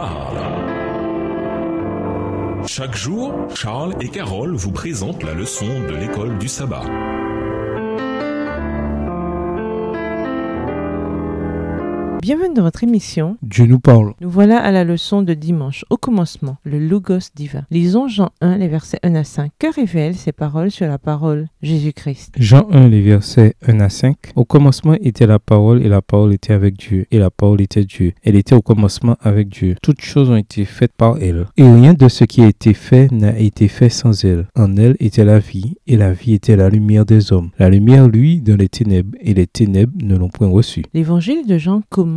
parle. Chaque jour, Charles et Carole vous présentent la leçon de l'école du sabbat. Bienvenue dans votre émission Dieu nous parle. Nous voilà à la leçon de dimanche. Au commencement, le Logos divin. Lisons Jean 1, les versets 1 à 5. Que révèlent ces paroles sur la parole Jésus-Christ? Jean 1, les versets 1 à 5. Au commencement était la parole, et la parole était avec Dieu, et la parole était Dieu. Elle était au commencement avec Dieu. Toutes choses ont été faites par elle. Et rien de ce qui a été fait n'a été fait sans elle. En elle était la vie, et la vie était la lumière des hommes. La lumière, lui, dans les ténèbres, et les ténèbres ne l'ont point reçue. L'évangile de Jean commence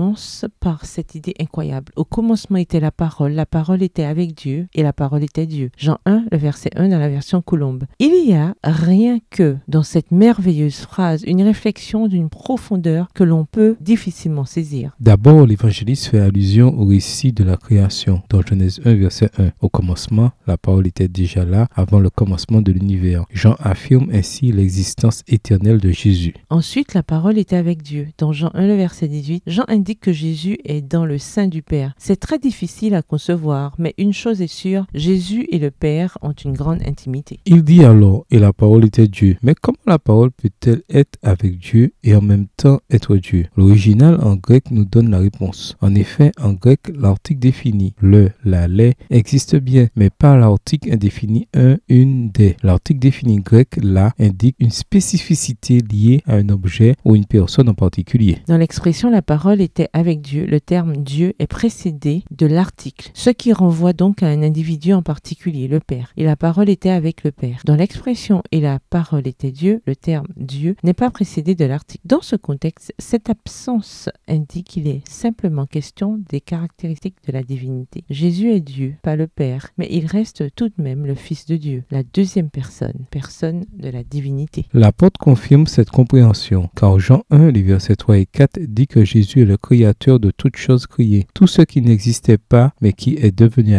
par cette idée incroyable. Au commencement était la parole était avec Dieu et la parole était Dieu. Jean 1, le verset 1 dans la version Colombe. Il y a rien que dans cette merveilleuse phrase une réflexion d'une profondeur que l'on peut difficilement saisir. D'abord, l'évangéliste fait allusion au récit de la création dans Genèse 1, verset 1. Au commencement, la parole était déjà là avant le commencement de l'univers. Jean affirme ainsi l'existence éternelle de Jésus. Ensuite, la parole était avec Dieu. Dans Jean 1, le verset 18, Jean indique que Jésus est dans le sein du Père. C'est très difficile à concevoir, mais une chose est sûre, Jésus et le Père ont une grande intimité. Il dit alors, et la parole était Dieu. Mais comment la parole peut-elle être avec Dieu et en même temps être Dieu? L'original en grec nous donne la réponse. En effet, en grec, l'article défini, le, la, les, existe bien, mais pas l'article indéfini un, une, des. L'article défini grec, la, indique une spécificité liée à un objet ou une personne en particulier. Dans l'expression la parole était avec Dieu, le terme Dieu est précédé de l'article, ce qui renvoie donc à un individu en particulier, le Père. Et la parole était avec le Père. Dans l'expression et la parole était Dieu, le terme Dieu n'est pas précédé de l'article. Dans ce contexte, cette absence indique qu'il est simplement question des caractéristiques de la divinité. Jésus est Dieu, pas le Père, mais il reste tout de même le Fils de Dieu, la deuxième personne de la divinité. L'apôtre confirme cette compréhension, car Jean 1, les versets 3 et 4 dit que Jésus est le créateur de toutes choses créées. Tout ce qui n'existait pas, mais qui est venu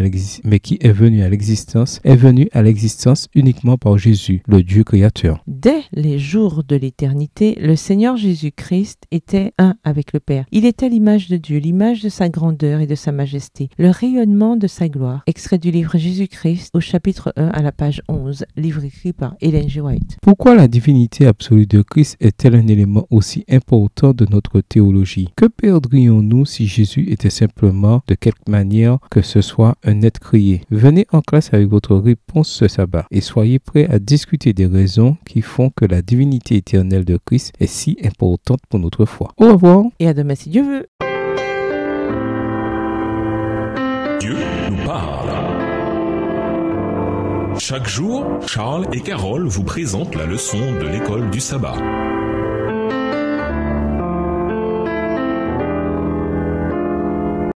à l'existence, est venu à l'existence uniquement par Jésus, le Dieu créateur. Dès les jours de l'éternité, le Seigneur Jésus-Christ était un avec le Père. Il était l'image de Dieu, l'image de sa grandeur et de sa majesté, le rayonnement de sa gloire. Extrait du livre Jésus-Christ au chapitre 1 à la page 11, livre écrit par Ellen G. White. Pourquoi la divinité absolue de Christ est-elle un élément aussi important de notre théologie? Que perdrions-nous si Jésus était simplement, de quelque manière que ce soit, un être créé? Venez en classe avec votre réponse ce sabbat et soyez prêts à discuter des raisons qui font que la divinité éternelle de Christ est si importante pour notre foi. Au revoir et à demain si Dieu veut. Dieu nous parle. Chaque jour, Charles et Carole vous présentent la leçon de l'école du sabbat.